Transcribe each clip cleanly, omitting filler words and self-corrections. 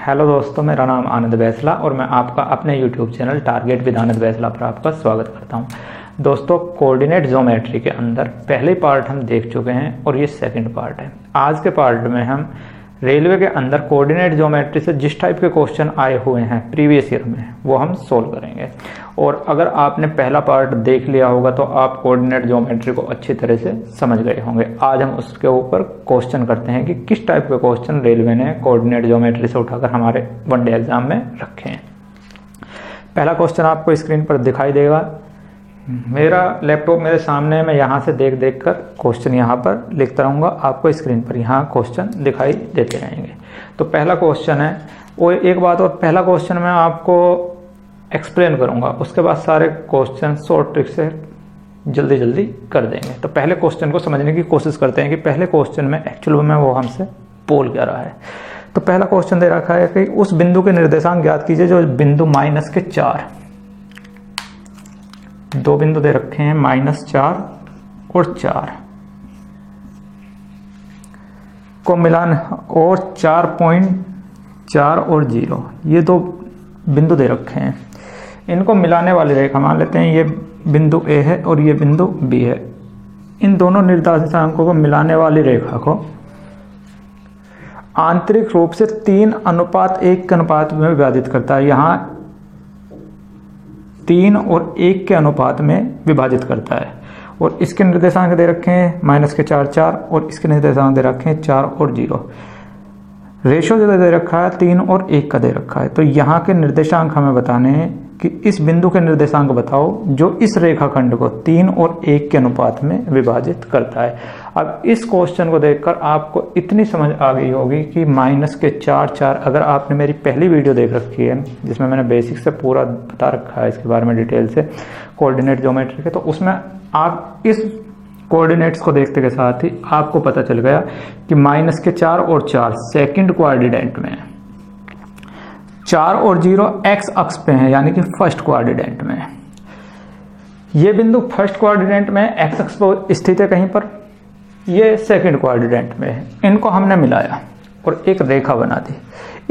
Hello दोस्तों, मेरा नाम आनंद बैसला और मैं आपका अपने YouTube चैनल टारगेट विद आनंद बैसला पर आपका स्वागत करता हूं। दोस्तों, कोऑर्डिनेट ज्योमेट्री के अंदर पहले पार्ट हम देख चुके हैं और ये सेकंड पार्ट है। आज के पार्ट में हम रेलवे के अंदर कोऑर्डिनेट ज्योमेट्री से जिस टाइप के क्वेश्चन आए हुए हैं प्रीवियस ईयर में वो हम सोल्व करेंगे। और अगर आपने पहला पार्ट देख लिया होगा तो आप कोऑर्डिनेट ज्योमेट्री को अच्छी तरह से समझ गए होंगे। आज हम उसके ऊपर क्वेश्चन करते हैं कि किस टाइप के क्वेश्चन रेलवे ने कोऑर्डिनेट ज्योमेट्री से उठाकर हमारे वनडे एग्जाम में रखे हैं। पहला क्वेश्चन आपको स्क्रीन पर दिखाई देगा। मेरा लैपटॉप मेरे सामने, मैं यहाँ से देख देख कर क्वेश्चन यहाँ पर लिखता रहूँगा, आपको स्क्रीन पर यहाँ क्वेश्चन दिखाई देते रहेंगे। तो पहला क्वेश्चन है वो, एक बात और, पहला क्वेश्चन मैं आपको एक्सप्लेन करूँगा, उसके बाद सारे क्वेश्चन शॉर्ट ट्रिक से जल्दी जल्दी कर देंगे। तो पहले क्वेश्चन को समझने की कोशिश करते हैं कि पहले क्वेश्चन में एक्चुअल में वो हमसे बोल क्या रहा है। तो पहला क्वेश्चन दे रखा है कि उस बिंदु के निर्देशांक ज्ञात कीजिए जो बिंदु -4, दो बिंदु दे रखे हैं -4 और 4 को मिलान, और 4.4 और 0, ये दो बिंदु दे रखे हैं। इनको मिलाने वाली रेखा मान लेते हैं, ये बिंदु ए है और ये बिंदु बी है। इन दोनों निर्देशांकों को मिलाने वाली रेखा को आंतरिक रूप से 3:1 के अनुपात में विभाजित करता है। यहाँ 3 और 1 के अनुपात में विभाजित करता है। और इसके निर्देशांक दे रखे हैं -4 4 और इसके निर्देशांक दे रखे हैं 4 और 0। रेशो जो दे रखा है 3 और 1 का दे रखा है। तो यहाँ के निर्देशांक हमें बताने हैं कि इस बिंदु के निर्देशांक बताओ जो इस रेखाखंड को 3 और 1 के अनुपात में विभाजित करता है। अब इस क्वेश्चन को देखकर आपको इतनी समझ आ गई होगी कि -4 4, अगर आपने मेरी पहली वीडियो देख रखी है जिसमें मैंने बेसिक से पूरा बता रखा है इसके बारे में डिटेल से कोऑर्डिनेट ज्योमेट्री के, तो उसमें आप इस कोऑर्डिनेट्स को देखते के साथ ही आपको पता चल गया कि -4 और 4 सेकंड कोऑर्डिनेट में, 4 और 0 एक्स अक्ष पे है, यानी कि फर्स्ट कोऑर्डिनेट में। ये बिंदु फर्स्ट कोऑर्डिनेट में एक्स अक्ष पर स्थित है कहीं पर, ये सेकंड कोऑर्डिनेट में है। इनको हमने मिलाया और एक रेखा बना दी।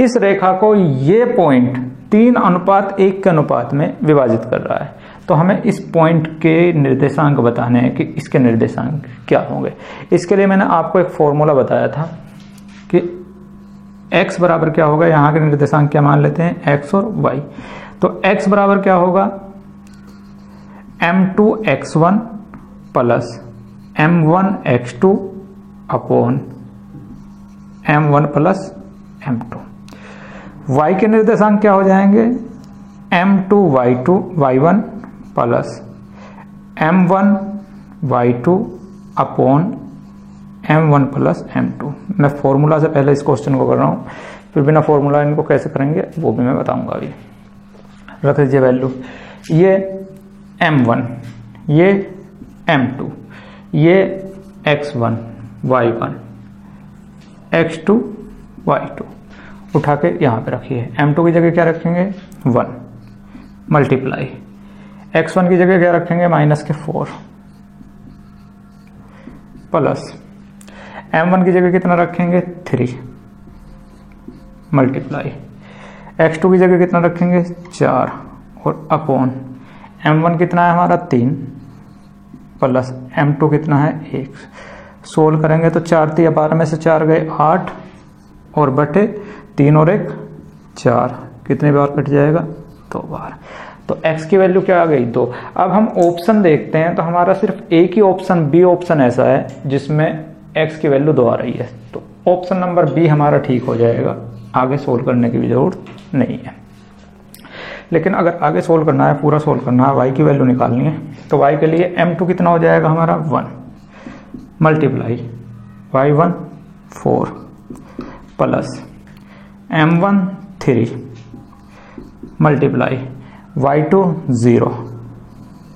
इस रेखा को ये पॉइंट 3:1 के अनुपात में विभाजित कर रहा है। तो हमें इस पॉइंट के निर्देशांक बताने हैं कि इसके निर्देशांक क्या होंगे। इसके लिए मैंने आपको एक फॉर्मूला बताया था कि x बराबर क्या होगा, यहाँ के निर्देशांक क्या मान लेते हैं, x और y। तो x बराबर क्या होगा, m2x1 plus m1x2 upon m1 plus m2। y के निर्देशांक क्या हो जाएंगे, m2y1 plus m1y2 upon m1 plus m2। मैं फॉर्मूला से पहले इस क्वेश्चन को कर रहा हूँ, फिर बिना फॉर्मूला इनको कैसे करेंगे वो भी मैं बताऊंगा। अभी रख लीजिए वैल्यू, ये m1, ये m2, ये x1 y1, x2 y2 उठा के यहाँ पे रखिए। m2 की जगह क्या रखेंगे, 1 मल्टीप्लाई, x1 की जगह क्या रखेंगे, -4 प्लस m1 की जगह कितना रखेंगे, 3 मल्टीप्लाई, x2 की जगह कितना रखेंगे, 4 और अपॉन m1 कितना है हमारा 3 प्लस m2 कितना है 1। सोल्व करेंगे तो 4 3 12 में से 4 गए 8 और बटे 3 और 1 4, कितने बार कट जाएगा, 2 बार। तो x की वैल्यू क्या आ गई, 2। अब हम ऑप्शन देखते हैं तो हमारा सिर्फ एक ही ऑप्शन बी ऑप्शन ऐसा है जिसमें x की वैल्यू 2 आ रही है। तो ऑप्शन नंबर बी हमारा ठीक हो जाएगा, आगे सोल्व करने की भी जरूरत नहीं है। लेकिन अगर आगे सोल्व करना है, पूरा सोल्व करना है, y की वैल्यू निकालनी है, तो y के लिए m2 कितना हो जाएगा हमारा 1 multiply y1 4 plus m1 3 multiply y2 0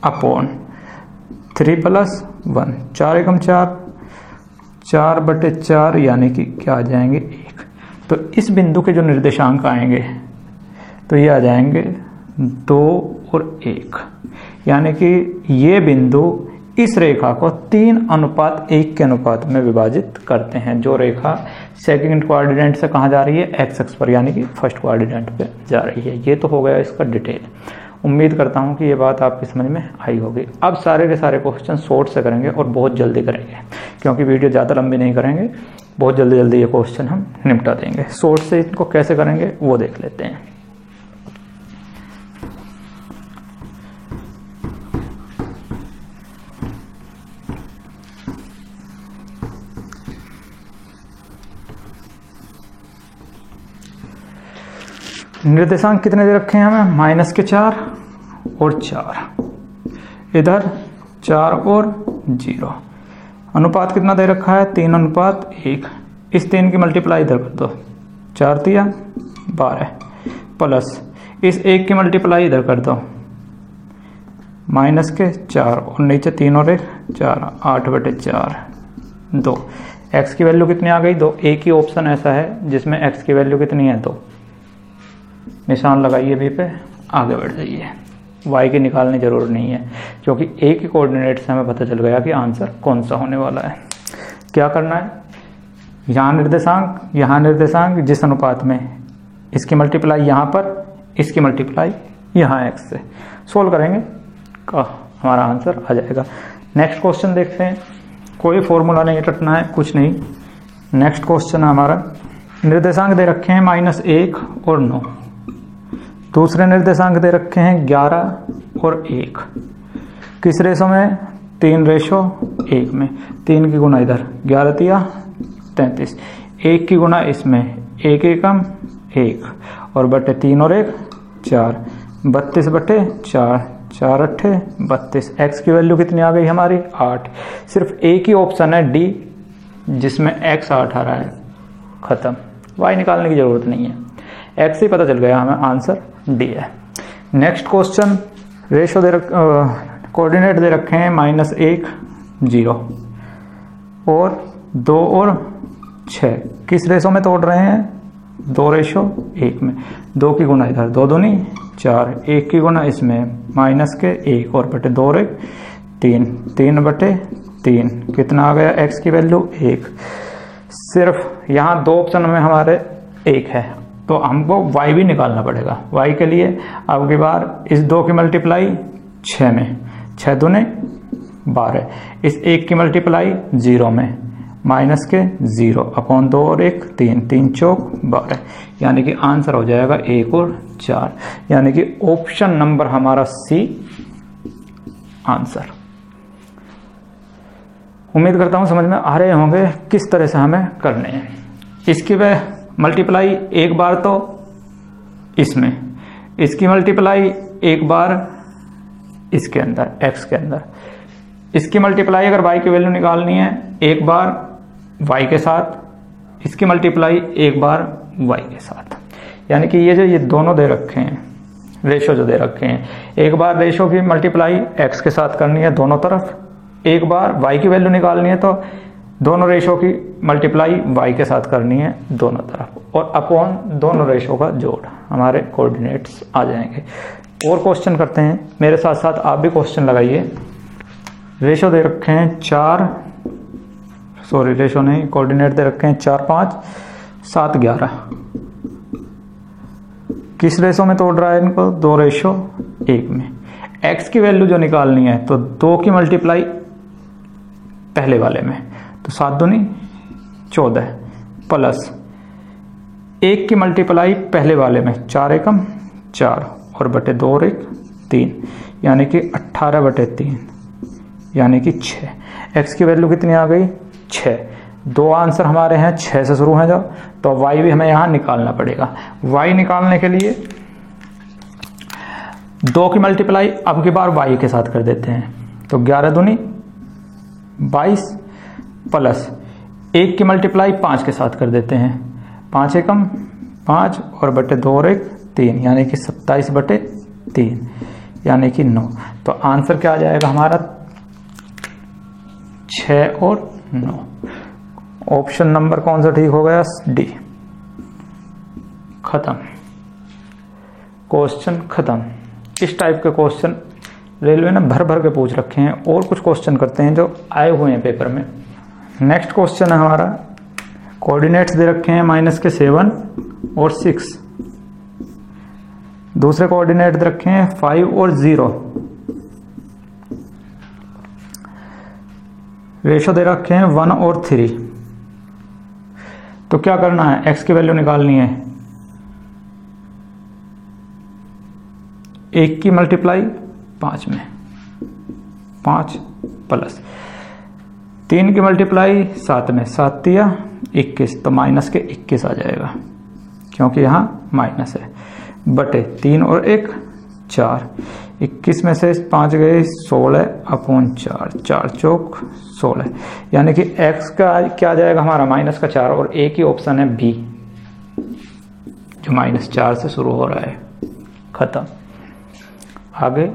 upon 3 plus 1, 4 एकम 4, 4 बटे 4 यानी कि क्या आ जाएंगे 1। तो इस बिंदु के जो निर्देशांक आएंगे तो ये आ जाएंगे 2 और 1, यानी कि ये बिंदु इस रेखा को 3:1 के अनुपात में विभाजित करते हैं। जो रेखा सेकंड कोऑर्डिनेट से कहाँ जा रही है, एक्स एक्स पर, यानी कि फर्स्ट कोऑर्डिनेट पे जा रही है। ये तो हो गया इसका डिटेल। उम्मीद करता हूँ कि ये बात आपकी समझ में आई होगी। अब सारे के सारे क्वेश्चन शॉर्ट से करेंगे और बहुत जल्दी करेंगे, क्योंकि वीडियो ज़्यादा लंबी नहीं करेंगे, बहुत जल्दी जल्दी ये क्वेश्चन हम निपटा देंगे। शॉर्ट से इनको कैसे करेंगे वो देख लेते हैं। निर्देशांक कितने दे रखे हैं हमें, माइनस के 4 और 4, इधर 4 और 0। अनुपात कितना दे रखा है, 3:1। इस 3 की मल्टीप्लाई इधर कर दो, 4 तिया 12, प्लस इस 1 की मल्टीप्लाई इधर कर दो, माइनस के 4 और नीचे 3 और 1 4, 8/4 2। एक्स की वैल्यू कितनी आ गई, 2। एक ही ऑप्शन ऐसा है जिसमें एक्स की वैल्यू कितनी है, 2। निशान लगाइए बी पे, आगे बढ़ जाइए। वाई की निकालने की जरूरत नहीं है, क्योंकि एक ही कोऑर्डिनेट से हमें पता चल गया कि आंसर कौन सा होने वाला है। क्या करना है, यहाँ निर्देशांक जिस अनुपात में इसकी मल्टीप्लाई यहाँ पर, इसकी मल्टीप्लाई यहाँ एक्स से सोल्व करेंगे का हमारा आंसर आ जाएगा। नेक्स्ट क्वेश्चन देखते हैं। कोई फॉर्मूला नहीं रटना है, कुछ नहीं। नेक्स्ट क्वेश्चन है हमारा, निर्देशांक दे रखे हैं -1 और 9। दूसरे निर्देशांक दे रखे हैं 11 और 1। किस रेशो में, 3:1 में। 3 की गुना इधर, 11 तिया 33। 1 की गुना इसमें, 1 एकम 1 और बटे 3 और 1 4, 32/4, 4 8 32। एक्स की वैल्यू कितनी आ गई हमारी, 8। सिर्फ एक ही ऑप्शन है डी जिसमें एक्स 8 आ रहा है, खत्म। वाई निकालने की जरूरत नहीं है, एक्स ही पता चल गया हमें, आंसर डी है। नेक्स्ट क्वेश्चन, रेशो कोऑर्डिनेट दे रखे हैं -1 0 और 2 और 6। किस रेशो में तोड़ रहे हैं, 2:1 में। 2 की गुना इधर, 2 दूनी 4, 1 की गुना इसमें, माइनस के 1 और बटे 2 और 1 3, 3/3। कितना आ गया एक्स की वैल्यू, 1। सिर्फ यहाँ 2 ऑप्शन में हमारे 1 है, तो हमको y भी निकालना पड़ेगा। y के लिए अब की बार इस 2 की मल्टीप्लाई 6 में, 6 दूने 12। इस 1 की मल्टीप्लाई 0 में, माइनस के 0/2 और 1 3, 3 चौक 12। यानी कि आंसर हो जाएगा 1 और 4, यानी कि ऑप्शन नंबर हमारा सी आंसर। उम्मीद करता हूं समझ में आ रहे होंगे किस तरह से हमें करने हैं। इसकी वह मल्टीप्लाई एक बार तो इसमें, इसकी मल्टीप्लाई एक बार इसके अंदर, x के अंदर। इसकी मल्टीप्लाई अगर y की वैल्यू निकालनी है, एक बार y के साथ, इसकी मल्टीप्लाई एक बार y के साथ। यानी कि ये दोनों दे रखे हैं, रेशो जो दे रखे हैं, एक बार रेशो की मल्टीप्लाई x के साथ करनी है दोनों तरफ, एक बार y की वैल्यू निकालनी है तो दोनों रेशो की मल्टीप्लाई y के साथ करनी है दोनों तरफ, और अपॉन दोनों रेशो का जोड़, हमारे कोऑर्डिनेट्स आ जाएंगे। और क्वेश्चन करते हैं, मेरे साथ साथ आप भी क्वेश्चन लगाइए। रेशो दे रखे हैं 4, सॉरी रेशो नहीं, कोऑर्डिनेट दे रखे हैं 4 5 7 11। किस रेशो में तोड़ रहा है इनको, 2:1 में। x की वैल्यू जो निकालनी है तो 2 की मल्टीप्लाई पहले वाले में, तो 7 दूनी 14 प्लस 1 की मल्टीप्लाई पहले वाले में, 4 एकम 4 और बटे 2 और 1 3, यानी कि 18/3, यानी कि 6। x की वैल्यू कितनी आ गई, 6। 2 आंसर हमारे हैं 6 से शुरू हैं जो, तो y भी हमें यहाँ निकालना पड़ेगा। y निकालने के लिए 2 की मल्टीप्लाई अब की बार y के साथ कर देते हैं, तो 11 दूनी 22 प्लस 1 की मल्टीप्लाई 5 के साथ कर देते हैं, 5 एकम 5 और बटे 2 और 1 3, यानी कि 27/3, यानी कि 9। तो आंसर क्या आ जाएगा हमारा, 6 और 9। ऑप्शन नंबर कौन सा ठीक हो गया, डी। खत्म, क्वेश्चन खत्म। इस टाइप के क्वेश्चन रेलवे ने भर भर के पूछ रखे हैं, और कुछ क्वेश्चन करते हैं जो आए हुए हैं पेपर में। नेक्स्ट क्वेश्चन है हमारा, कोऑर्डिनेट्स दे रखे हैं माइनस के 7 और 6। दूसरे कोऑर्डिनेट दे रखे हैं 5 और 0। रेशो दे रखे हैं 1 और 3। तो क्या करना है, x की वैल्यू निकालनी है। 1 की मल्टीप्लाई 5 में, 5 प्लस 3 की मल्टीप्लाई 7 में, 7 तिया 21, तो माइनस के 21 आ जाएगा क्योंकि यहाँ माइनस है, बटे 3 और 1 4। 21 में से 5 गए 16 अपॉन 4, 4 चौक 16, यानी कि x का क्या आ जाएगा हमारा माइनस का 4, और एक ही ऑप्शन है बी जो -4 से शुरू हो रहा है। खत्म, आगे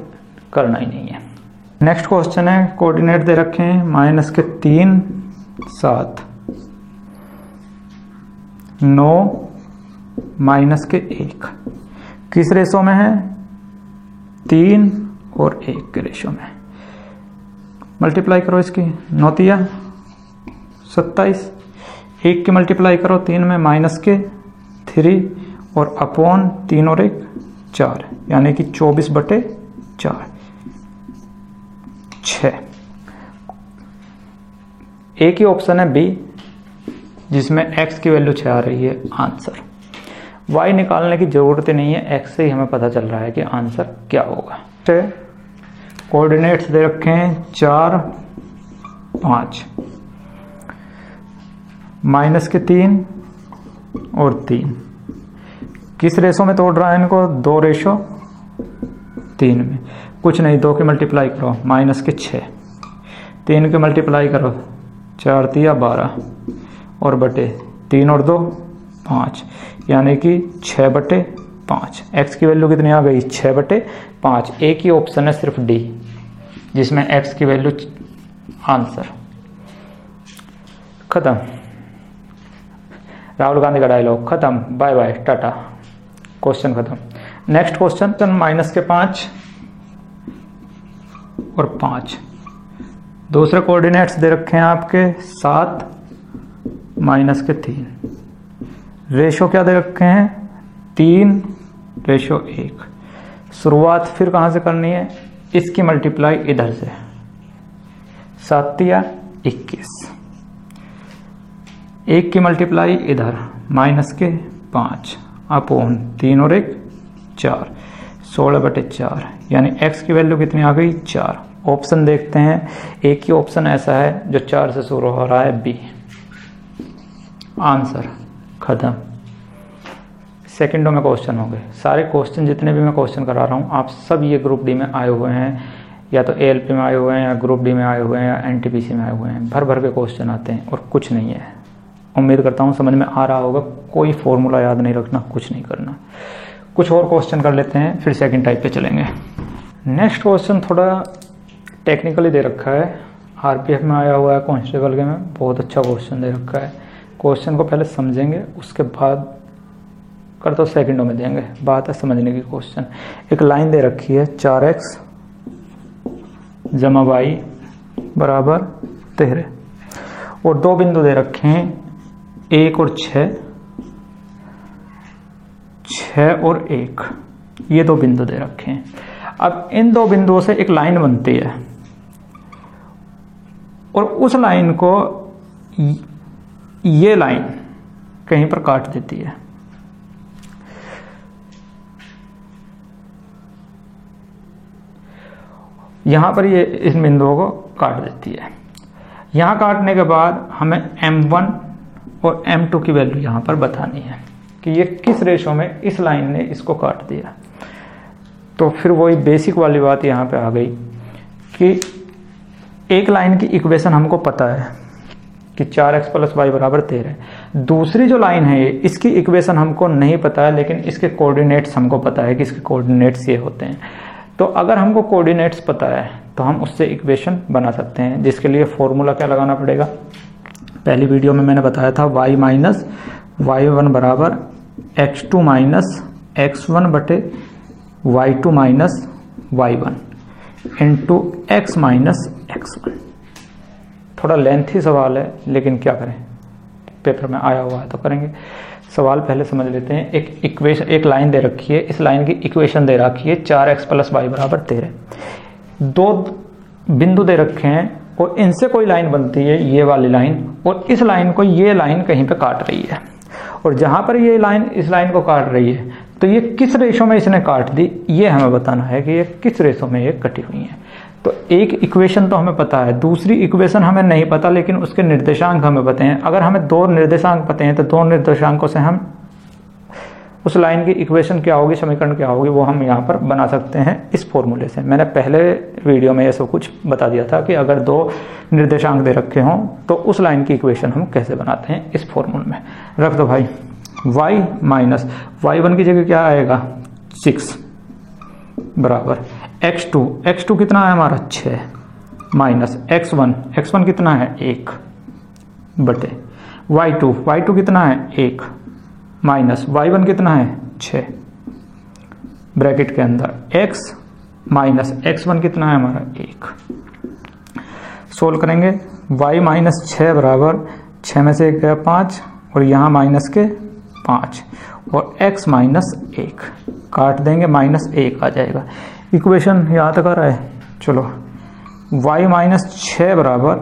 करना ही नहीं है। नेक्स्ट क्वेश्चन है, कोऑर्डिनेट दे रखे हैं माइनस के 3 7 9 माइनस के 1। किस रेशो में है, 3 और 1 के रेशो में। मल्टीप्लाई करो इसकी, 9 तिया 27, 1 की मल्टीप्लाई करो 3 में, माइनस के 3 और अपॉन 3 और 1 4, यानी कि 24 बटे 4 6। एक ही ऑप्शन है बी जिसमें x की वैल्यू 6 आ रही है आंसर। y निकालने की जरूरत ही नहीं है, x से ही हमें पता चल रहा है कि आंसर क्या होगा। कोऑर्डिनेट्स दे रखे हैं 4 5, माइनस के 3 और 3। किस रेशो में तोड़ रहा है इनको, 2:3 में। कुछ नहीं, 2 की मल्टीप्लाई करो माइनस के 6, 3 की मल्टीप्लाई करो 4 तिया 12 और बटे 3 और 2 5, यानी कि 6 बटे 5। x की वैल्यू कितनी आ गई, 6 बटे 5। एक ही ऑप्शन है सिर्फ डी जिसमें x की वैल्यू आंसर। खत्म, राहुल गांधी का डायलॉग खत्म, बाय बाय टाटा, क्वेश्चन खत्म। नेक्स्ट क्वेश्चन, माइनस के 5 और 5। दूसरे कोऑर्डिनेट्स दे रखे हैं आपके 7 माइनस के 3। रेशो क्या दे रखे हैं, 3:1। शुरुआत फिर कहां से करनी है, इसकी मल्टीप्लाई इधर से, 7 तिया 21, 1 की मल्टीप्लाई इधर माइनस के 5 अपॉन 3 और 1 4, 16 बटे 4, यानी x की वैल्यू कितनी आ गई 4। ऑप्शन देखते हैं, एक ही ऑप्शन ऐसा है जो 4 से शुरू हो रहा है, बी आंसर। खत्म, सेकंडों में क्वेश्चन हो गए। सारे क्वेश्चन जितने भी मैं क्वेश्चन करा रहा हूँ आप सब ये ग्रुप डी में आए हुए हैं, या तो एएलपी में आए हुए हैं, या ग्रुप डी में आए हुए हैं, या एनटीपीसी में आए हुए हैं। भर भर के क्वेश्चन आते हैं और कुछ नहीं है। उम्मीद करता हूँ समझ में आ रहा होगा। कोई फॉर्मूला याद नहीं रखना, कुछ नहीं करना। कुछ और क्वेश्चन कर लेते हैं, फिर सेकंड टाइप पे चलेंगे। नेक्स्ट क्वेश्चन थोड़ा टेक्निकली दे रखा है, आरपीएफ में आया हुआ है, कांस्टेबल के में। बहुत अच्छा क्वेश्चन दे रखा है। क्वेश्चन को पहले समझेंगे, उसके बाद कर तो सेकंडों में देंगे। बात है समझने की। क्वेश्चन एक लाइन दे रखी है, 4x जमा y बराबर 13, और 2 बिंदु दे रखे हैं 1 और 6, 6 और 1। ये 2 बिंदु दे रखे हैं। अब इन 2 बिंदुओं से एक लाइन बनती है और उस लाइन को ये लाइन कहीं पर काट देती है। यहां पर ये इन बिंदुओं को काट देती है। यहां काटने के बाद हमें m1 और m2 की वैल्यू यहां पर बतानी है कि ये किस रेशो में इस लाइन ने इसको काट दिया। तो फिर वही बेसिक वाली बात यहां पे आ गई कि एक लाइन की इक्वेशन हमको पता है कि 4x + y बराबर 13। दूसरी जो लाइन है इसकी इक्वेशन हमको नहीं पता है, लेकिन इसके कोऑर्डिनेट्स हमको पता है कि इसके कोऑर्डिनेट्स ये होते हैं। तो अगर हमको कोऑर्डिनेट्स पता है तो हम उससे इक्वेशन बना सकते हैं, जिसके लिए फॉर्मूला क्या लगाना पड़ेगा। पहली वीडियो में मैंने बताया था y माइनस y1 बराबर x2 माइनस x1 बटे y2 minus y1 into x minus x1। थोड़ा लेंथी सवाल है, लेकिन क्या करें, पेपर में आया हुआ है तो करेंगे। सवाल पहले समझ लेते हैं। एक इक्वेशन, एक लाइन दे रखी है, इस लाइन की इक्वेशन दे रखी है 4x + y = 13। दो बिंदु दे रखे हैं और इनसे कोई लाइन बनती है, ये वाली लाइन, और इस लाइन को ये लाइन कहीं पे काट रही है, और जहां पर ये लाइन इस लाइन को काट रही है तो ये किस रेशो में इसने काट दी, ये हमें बताना है कि ये किस रेशो में ये कटी हुई है। तो एक इक्वेशन तो हमें पता है, दूसरी इक्वेशन हमें नहीं पता, लेकिन उसके निर्देशांक हमें पते हैं। अगर हमें दो निर्देशांक पते हैं तो दो निर्देशांकों से हम उस लाइन की इक्वेशन क्या होगी, समीकरण क्या होगी, वो हम यहाँ पर बना सकते हैं इस फॉर्मूले से। मैंने पहले वीडियो में ये सब कुछ बता दिया था कि अगर दो निर्देशांक दे रखे हों तो उस लाइन की इक्वेशन हम कैसे बनाते हैं, इस फॉर्मूले में रख दो भाई। y माइनस y1 की जगह क्या आएगा 6 बराबर x2 कितना है हमारा 6 माइनस x1 कितना है 1 बटे y2 कितना है 1 माइनस y1 कितना है 6 ब्रैकेट के अंदर x माइनस x1 कितना है हमारा 1। सोल्व करेंगे y माइनस 6 बराबर 6 में से 1 गया 5 और यहाँ माइनस के 5 और x माइनस 1 काट देंगे, -1 आ जाएगा। इक्वेशन यहाँ तक आ रहा है। चलो y माइनस 6 बराबर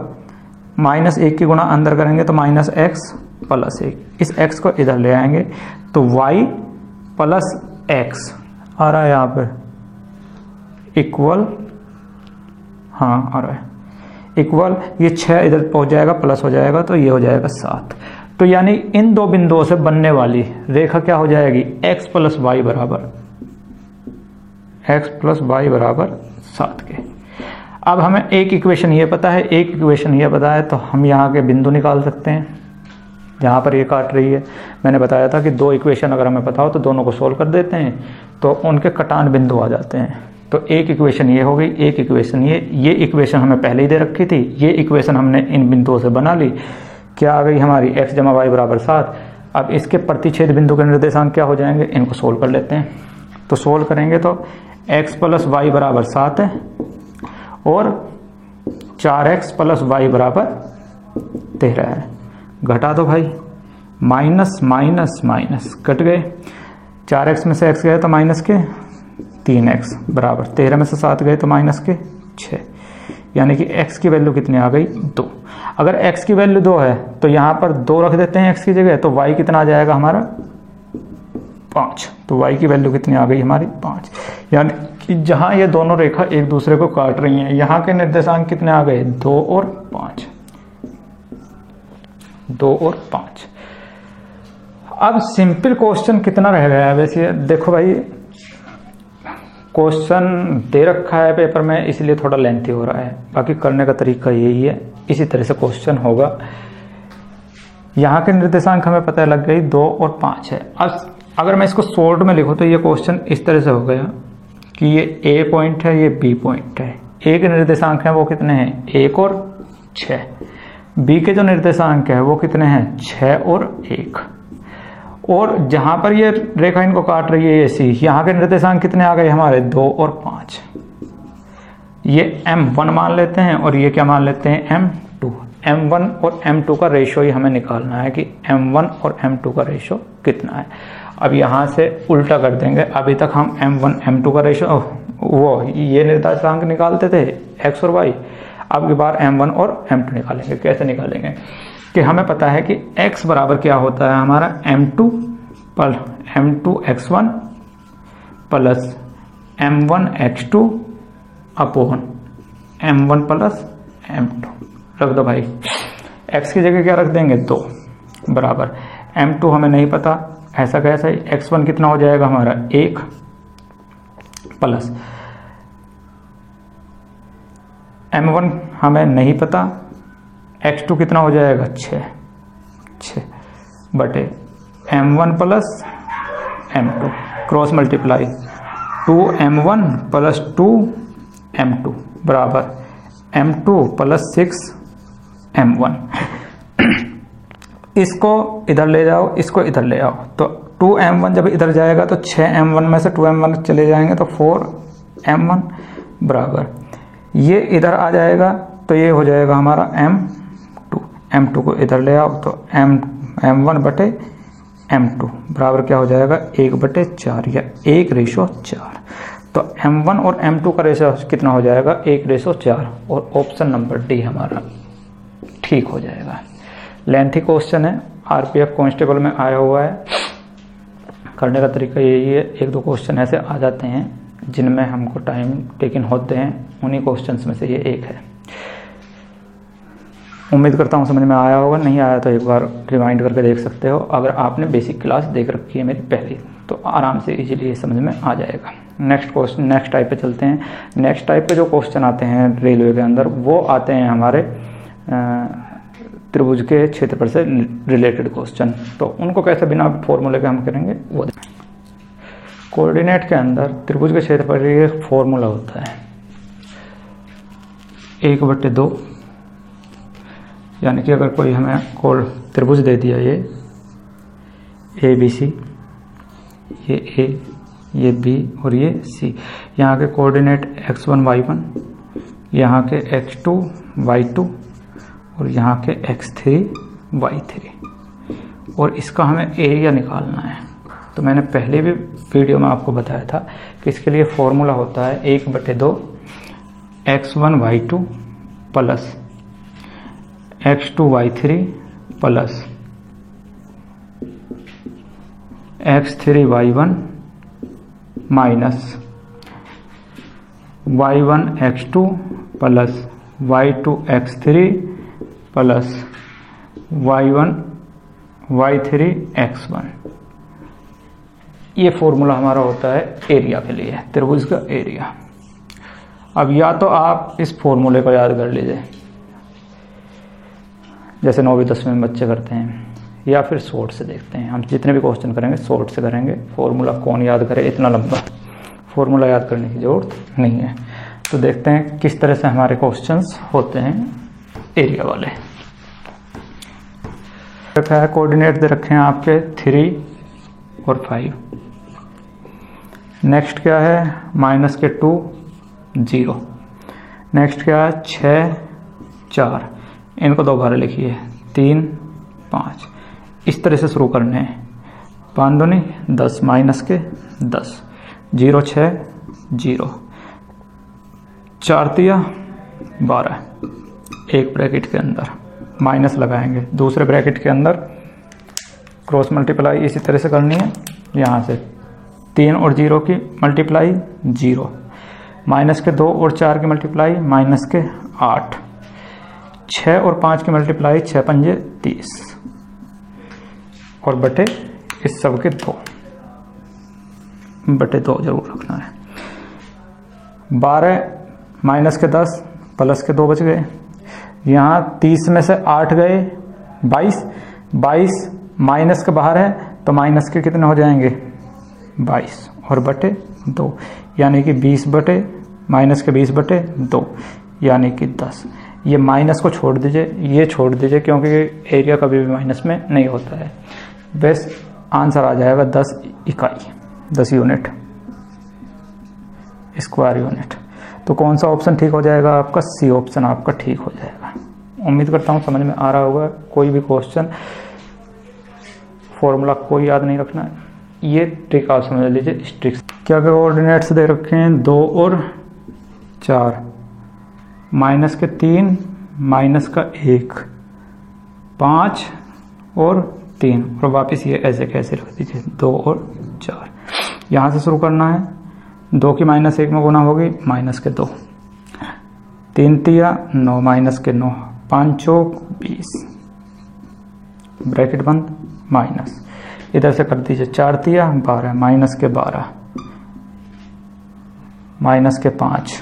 -1 की गुणा अंदर करेंगे तो -x + 1, इस x को इधर ले आएंगे तो y + x आ रहा है यहाँ पे इक्वल, हाँ आ रहा है इक्वल, ये 6 इधर पहुंच जाएगा प्लस हो जाएगा तो ये हो जाएगा 7। तो यानी इन दो बिंदुओं से बनने वाली रेखा क्या हो जाएगी x + y बराबर 7 के। अब हमें एक इक्वेशन ये पता है, एक इक्वेशन ये पता है, तो हम यहाँ के बिंदु निकाल सकते हैं जहाँ पर ये काट रही है। मैंने बताया था कि दो इक्वेशन अगर हमें पता हो तो दोनों को सोल्व कर देते हैं तो उनके कटान बिंदु आ जाते हैं। तो एक इक्वेशन ये हो गई, एक इक्वेशन ये इक्वेशन हमें पहले ही दे रखी थी, ये इक्वेशन हमने इन बिंदुओं से बना ली। क्या आ गई हमारी x + y = 7। अब इसके प्रतिच्छेद बिंदु के निर्देशांक क्या हो जाएंगे, इनको सोल्व कर लेते हैं। तो सोल्व करेंगे तो x + y = 7 है और 4x + y = 13 है। घटा दो भाई, माइनस माइनस माइनस कट गए, 4x में से x गए तो माइनस के 3x बराबर 13 में से 7 गए तो माइनस के 6, यानी कि x की वैल्यू कितनी आ गई 2। अगर x की वैल्यू 2 है तो यहाँ पर 2 रख देते हैं x की जगह, तो y कितना आ जाएगा हमारा 5। तो y की वैल्यू कितनी आ गई हमारी 5, यानी कि जहाँ ये दोनों रेखा एक दूसरे को काट रही हैं यहाँ के निर्देशांक कितने आ गए 2 और 5, 2 और 5। अब सिंपल क्वेश्चन कितना रह गया है वैसे, देखो भाई क्वेश्चन दे रखा है पेपर में इसलिए थोड़ा लेंथी हो रहा है, बाकी करने का तरीका यही है, इसी तरह से क्वेश्चन होगा। यहाँ के निर्देशांक हमें पता लग गई 2 और 5 है। अब अगर मैं इसको शॉर्ट में लिखूँ तो ये क्वेश्चन इस तरह से हो गया कि ये A पॉइंट है, ये B पॉइंट है। A के निर्देशांक हैं वो कितने हैं 1 और 6, B के जो निर्देशांक है वो कितने हैं 6 और 1, और जहां पर ये रेखा इनको काट रही है ये सी, यहाँ के निर्देशांक कितने आ गए हमारे 2 और 5। ये M1 मान लेते हैं और ये क्या मान लेते हैं M2। M1 और M2 का रेशो ही हमें निकालना है कि M1 और M2 का रेशो कितना है। अब यहाँ से उल्टा कर देंगे, अभी तक हम M1 M2 का रेशो वो ये निर्देशांक निकालते थे x और y, अब की बार M1 और M2 निकालेंगे। कैसे निकालेंगे कि हमें पता है कि x बराबर क्या होता है हमारा M2x1 plus M1x2 upon M1 plus M2। रख दो भाई, x की जगह क्या रख देंगे 2 बराबर M2 हमें नहीं पता, ऐसा कैसा ही x1 कितना हो जाएगा हमारा 1 प्लस M1 हमें नहीं पता, x2 कितना हो जाएगा 6 बटे M1 plus M2 cross multiply 2M1 plus 2M2 बराबर M2 प्लस 6M1। इसको इधर ले जाओ, इसको इधर ले आओ, तो 2M1 जब इधर जाएगा तो 6M1 में से 2M1 चले जाएंगे तो 4M1 बराबर ये इधर आ जाएगा तो ये हो जाएगा हमारा M2 को इधर ले आओ तो m1 बटे m2 बराबर क्या हो जाएगा 1/4 या 1:4। तो m1 और m2 का रेशो कितना हो जाएगा 1:4 और ऑप्शन नंबर डी हमारा ठीक हो जाएगा। लेंथी क्वेश्चन है, आरपीएफ कांस्टेबल में आया हुआ है। करने का तरीका यही है, एक दो क्वेश्चन ऐसे आ जाते हैं जिनमें हमको टाइम टेकिंग होते हैं, उन्हीं क्वेश्चंस में से ये एक है। उम्मीद करता हूँ समझ में आया होगा, नहीं आया तो एक बार रिमाइंड करके देख सकते हो। अगर आपने बेसिक क्लास देख रखी है मेरी पहली तो आराम से इजीली ये समझ में आ जाएगा। नेक्स्ट क्वेश्चन, नेक्स्ट टाइप पे चलते हैं। नेक्स्ट टाइप पे जो क्वेश्चन आते हैं रेलवे के अंदर वो आते हैं हमारे त्रिभुज के क्षेत्रफल से रिलेटेड क्वेश्चन। तो उनको कैसे बिना फॉर्मूले के हम करेंगे वो कोऑर्डिनेट के अंदर त्रिभुज के क्षेत्रफल का एक फॉर्मूला होता है 1/2, यानी कि अगर कोई हमें त्रिभुज दे दिया ये ABC, ये A, ये B और ये C, यहाँ के कोऑर्डिनेट x1 y1, यहाँ के x2 y2 और यहाँ के x3 y3, और इसका हमें एरिया निकालना है। तो मैंने पहले भी वीडियो में आपको बताया था कि इसके लिए फॉर्मूला होता है 1/2 x1 y2 plus x2 y3 plus x3 y1 minus y1 x2 plus y2 x3 plus y1 y3 x1। ये फॉर्मूला हमारा होता है एरिया के लिए, त्रिभुज का एरिया। अब या तो आप इस फॉर्मूले को याद कर लीजिए जैसे 9वीं 10वीं में बच्चे करते हैं, या फिर शॉर्ट से देखते हैं। हम जितने भी क्वेश्चन करेंगे शॉर्ट से करेंगे, फॉर्मूला कौन याद करे, इतना लंबा फॉर्मूला याद करने की जरूरत नहीं है। तो देखते हैं किस तरह से हमारे क्वेश्चंस होते हैं एरिया वाले। रखा है कोऑर्डिनेट दे रखे हैं आपके 3 और 5। नेक्स्ट क्या है -2 0। नेक्स्ट क्या है 6 4, इनको दोबारा लिखिए 3 5। इस तरह से शुरू करने हैं। 5 दूनी 10 -10 0 6 0 4 तिया 12, एक ब्रैकेट के अंदर माइनस लगाएंगे, दूसरे ब्रैकेट के अंदर क्रॉस मल्टीप्लाई इसी तरह से करनी है। यहाँ से 3 और 0 की मल्टीप्लाई 0, -2 और 4 की मल्टीप्लाई -8, 6 और 5 की मल्टीप्लाई 6 पंजे 30 और बटे इस सब के 2/2 जरूर रखना है। 12 -10 प्लस के 2 बच गए। यहाँ 30 में से 8 गए 22 माइनस के बाहर है तो माइनस के कितने हो जाएंगे 22 और बटे 2, यानी कि 20 बटे -20/2 यानी कि 10। ये माइनस को छोड़ दीजिए, ये छोड़ दीजिए क्योंकि एरिया कभी भी माइनस में नहीं होता है। बस आंसर आ जाएगा 10 इकाई, 10 यूनिट, स्क्वायर यूनिट। तो कौन सा ऑप्शन ठीक हो जाएगा आपका, सी ऑप्शन आपका ठीक हो जाएगा। उम्मीद करता हूँ समझ में आ रहा होगा। कोई भी क्वेश्चन फॉर्मूला कोई याद नहीं रखना है, ये ट्रिक आप समझ लीजिए। इस ट्रिक क्या क्या कोऑर्डिनेट्स दे रखे हैं 2 और 4, -3 -1 5 और 3 और वापस ये ऐसे कैसे रख दीजिए 2 और 4। यहाँ से शुरू करना है, 2 की -1 में गुना होगी -2, 3 तिया 9 -9, 5 चौक 20 ब्रैकेट बंद माइनस, इधर से कर दीजिए 4 तिया 12 -12 -5।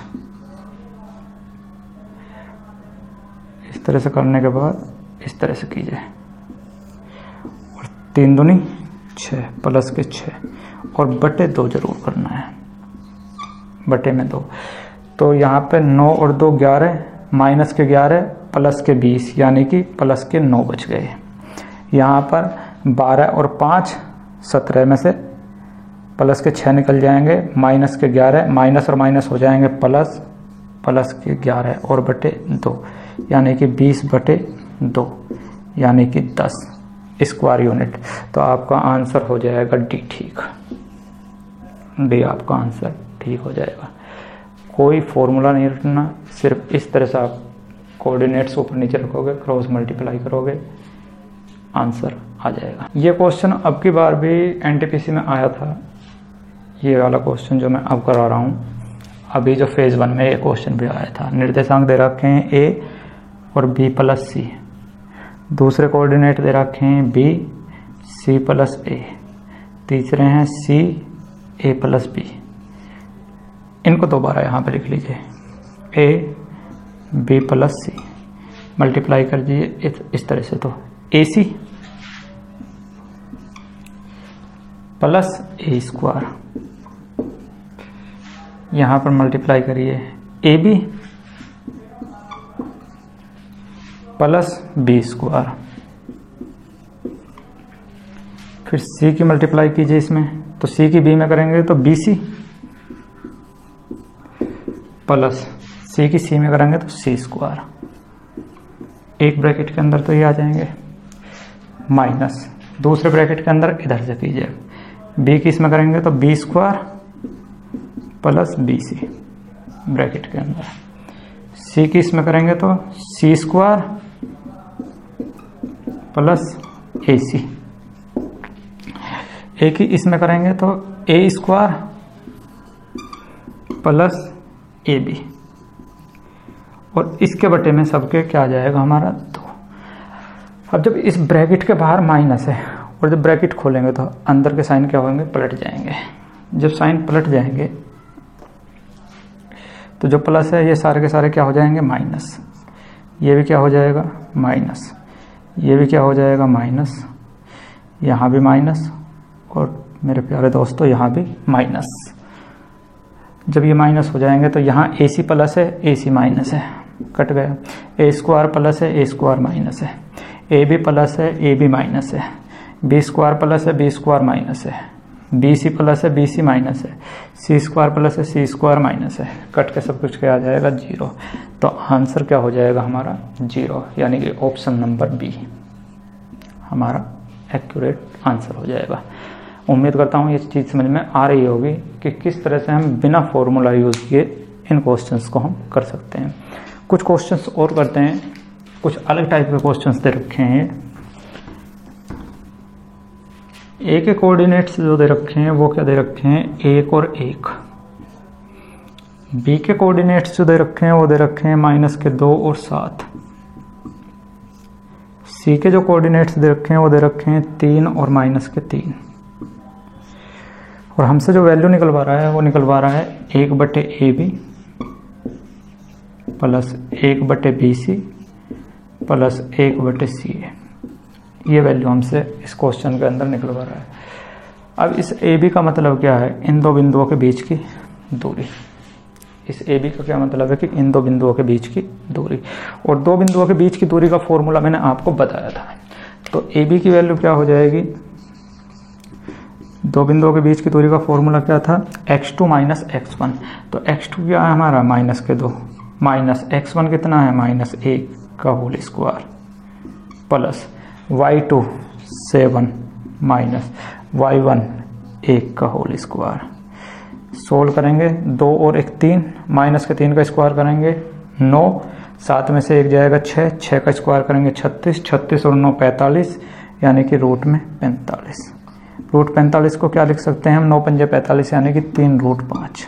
इस तरह से करने के बाद इस तरह से कीजिए और 3 दूनी 6 प्लस के 6 और बटे 2 जरूर करना है, बटे में 2। तो यहाँ पे 9 और 2 11 माइनस के 11 प्लस के 20 यानी कि प्लस के 9 बच गए। यहाँ पर 12 और 5 17 में से प्लस के 6 निकल जाएंगे, माइनस के 11 माइनस और माइनस हो जाएंगे प्लस, प्लस के 11 और बटे 2 यानी कि 20/2 यानी कि 10। Square unit. तो आपका आंसर हो जाएगा डी ठीक, डी आपका आंसर ठीक हो जाएगा। कोई फॉर्मूला नहीं रखना, सिर्फ इस तरह से आप कोऑर्डिनेट्स ऊपर नीचे रखोगे, क्रॉस मल्टीप्लाई करोगे, आंसर आ जाएगा। ये क्वेश्चन अब की बार भी एनटीपीसी में आया था, ये वाला क्वेश्चन जो मैं अब करा रहा हूँ। अभी जो फेज 1 में ये क्वेश्चन भी आया था। निर्देशांक दे रखे हैं ए और बी प्लस सी, दूसरे कोऑर्डिनेट दे रखे हैं बी सी प्लस ए, तीसरे हैं सी ए प्लस बी। इनको दोबारा यहाँ पे लिख लीजिए, A B plus C multiply कर दीजिए इस तरह से, तो ए सी प्लस ए स्क्वायर, यहाँ पर मल्टीप्लाई करिए A B plus B square, फिर सी की मल्टीप्लाई कीजिए इसमें, तो सी की बी में करेंगे तो बी सी प्लस सी की सी में करेंगे तो सी स्क्वायर, एक ब्रैकेट के अंदर तो ये आ जाएंगे, माइनस दूसरे ब्रैकेट के अंदर इधर से कीजिए, बी की इसमें करेंगे तो B square plus B C bracket के अंदर, सी की इसमें करेंगे तो सी स्क्वायर प्लस ए सी, ए की इसमें करेंगे तो ए स्क्वायर प्लस ए बी, और इसके बटे में सबके क्या आ जाएगा हमारा 2। अब जब इस ब्रैकेट के बाहर माइनस है और जब ब्रैकेट खोलेंगे तो अंदर के साइन क्या होंगे, पलट जाएंगे। जब साइन पलट जाएंगे तो जो प्लस है ये सारे के सारे क्या हो जाएंगे, माइनस, ये भी क्या हो जाएगा माइनस, ये भी क्या हो जाएगा माइनस, यहाँ भी माइनस, और मेरे प्यारे दोस्तों यहाँ भी माइनस। जब ये माइनस हो जाएंगे तो यहाँ ए सी प्लस है, ए सी माइनस है, कट गया, ए स्क्वायर प्लस है, ए स्क्वायर माइनस है, ए बी प्लस है, ए बी माइनस है, बी स्क्वायर प्लस है, बी स्क्वायर माइनस है, बी सी प्लस है, बी सी माइनस है, सी स्क्वायर प्लस है, सी स्क्वायर माइनस है, कट के सब कुछ क्या आ जाएगा 0। तो आंसर क्या हो जाएगा हमारा 0, यानी कि ऑप्शन नंबर बी हमारा एक्यूरेट आंसर हो जाएगा। उम्मीद करता हूँ ये चीज़ समझ में आ रही होगी कि किस तरह से हम बिना फॉर्मूला यूज़ किए इन क्वेश्चंस को हम कर सकते हैं। कुछ क्वेश्चंस और करते हैं, कुछ अलग टाइप के क्वेश्चंस दे रखे हैं। ए के कोऑर्डिनेट्स जो दे रखे हैं वो क्या दे रखे हैं, 1 और 1। बी के कोऑर्डिनेट्स जो दे रखे हैं वो दे रखे हैं -2 और 7। सी के जो कोऑर्डिनेट्स दे रखे हैं वो दे रखे हैं 3 और -3। और हमसे जो वैल्यू निकलवा रहा है वो निकलवा रहा है 1/AB plus 1/BC plus 1/CA। ये वैल्यू हमसे इस क्वेश्चन के अंदर निकलवा रहा है। अब इस AB का मतलब क्या है, इन दो बिंदुओं के बीच की दूरी। इस AB का क्या मतलब है कि इन दो बिंदुओं के बीच की दूरी, और दो बिंदुओं के बीच की दूरी का फॉर्मूला मैंने आपको बताया था। तो AB की वैल्यू क्या हो जाएगी, दो बिंदुओं के बीच की दूरी का फॉर्मूला क्या था, x2 माइनस x1। तो x2 क्या है हमारा -2, माइनस x1 कितना है -1 का whole square, plus y2 7 minus y1 1 का होल स्क्वायर। सोल्व करेंगे, 2 और 1 3, -3 का स्क्वायर करेंगे 9, 7 में से 1 जाएगा 6, 6 का स्क्वायर करेंगे 36, 36 और 9 45, यानी कि रूट में 45। रूट 45 को क्या लिख सकते हैं हम, 9 पंजे 45, यानी कि 3√5।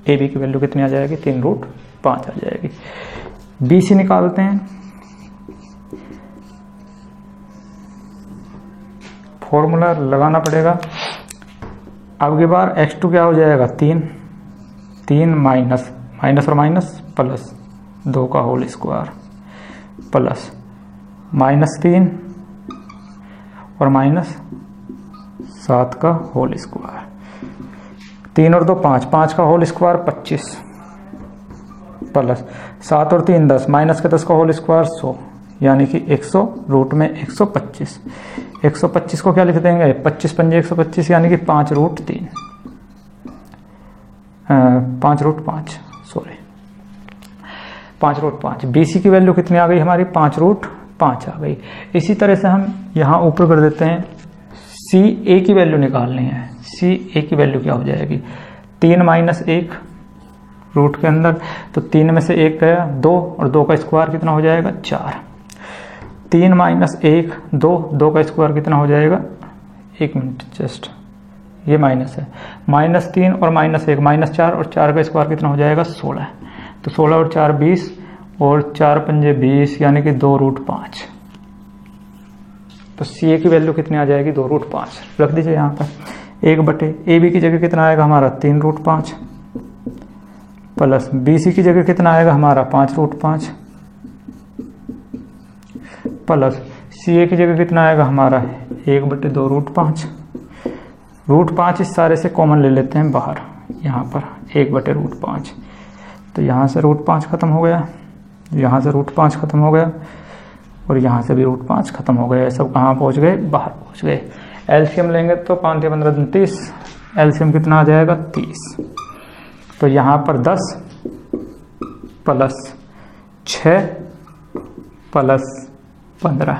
ए बी की वैल्यू कितनी आ जाएगी, 3√5 आ जाएगी। बी सी निकालते हैं, फॉर्मूला लगाना पड़ेगा। अब की बार x2 क्या हो जाएगा, 3 माइनस और माइनस प्लस 2 का होल स्क्वायर प्लस -3 और -7 का होल स्क्वायर, 3 और 2 5, 5 का होल स्क्वायर 25 प्लस 7 और 3 10, -10 का होल स्क्वायर 100, यानी कि 100 रूट में 125। 125 को क्या लिख देंगे, 25 पंजे 125, यानी कि 5√3, 5√5 BC की वैल्यू कितनी आ गई हमारी, 5√3। 5 आ गई। इसी तरह से हम यहाँ ऊपर कर देते हैं, सी ए की वैल्यू निकालनी है। सी ए की वैल्यू क्या हो जाएगी, 3 माइनस 1 रूट के अंदर, तो 3 में से 1 गया 2 और 2 का स्क्वायर कितना हो जाएगा 4। 3 माइनस 1 2, 2 का स्क्वायर कितना हो जाएगा, 1 मिनट जस्ट, ये माइनस है, -3 और -1 -4 और 4 का स्क्वायर कितना हो जाएगा 16। तो 16 और 4 20 और 4 पंजे 20 यानी कि 2√5। तो सी ए की वैल्यू कितनी आ जाएगी 2√5 रख दीजिए यहाँ पर। 1/AB की जगह कितना आएगा हमारा 3√5 प्लस BC की जगह कितना आएगा हमारा 5√5 प्लस CA की जगह कितना आएगा हमारा 1/2√5। √5 इस सारे से कॉमन ले लेते हैं बाहर, यहाँ पर 1/√5। तो यहाँ से √5 खत्म हो गया, यहाँ से √5 खत्म हो गया और यहाँ से भी √5 खत्म हो गया। सब कहाँ पहुँच गए, बाहर पहुँच गए। एलसीएम लेंगे तो 5 या 15 30, एलसीएम कितना आ जाएगा 30। तो यहाँ पर 10 प्लस 6 प्लस 15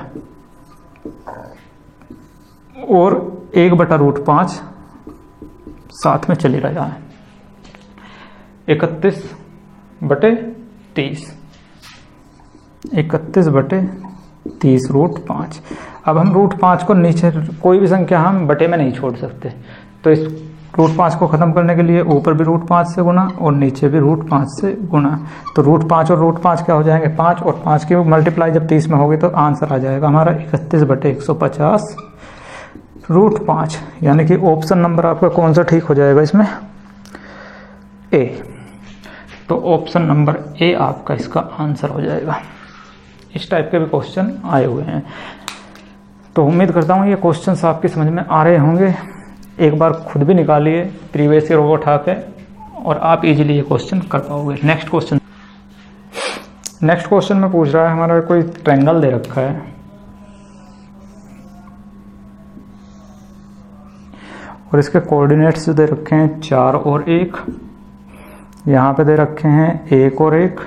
और 1/√5 साथ में चली रहा है, 31/30, 31/30 √5। अब हम √5 को नीचे, कोई भी संख्या हम बटे में नहीं छोड़ सकते, तो इस √5 को खत्म करने के लिए ऊपर भी √5 से गुना और नीचे भी √5 से गुना। तो √5 और √5 क्या हो जाएंगे 5 और 5 की मल्टीप्लाई जब 30 में होगी तो आंसर आ जाएगा हमारा 31/150 √5। यानी कि ऑप्शन नंबर आपका कौन सा ठीक हो जाएगा इसमें, ए। तो ऑप्शन नंबर ए आपका इसका आंसर हो जाएगा। इस टाइप के भी क्वेश्चन आए हुए हैं, तो उम्मीद करता हूँ ये क्वेश्चंस आपकी समझ में आ रहे होंगे। एक बार खुद भी निकालिए प्रीवियस ईयर वो उठा के और आप इजीली ये क्वेश्चन कर पाओगे। नेक्स्ट क्वेश्चन में पूछ रहा है हमारा, कोई ट्रायंगल दे रखा है और इसके कोऑर्डिनेट्स दे रखे हैं 4 और 1, यहाँ पे दे रखे हैं 1 और 1,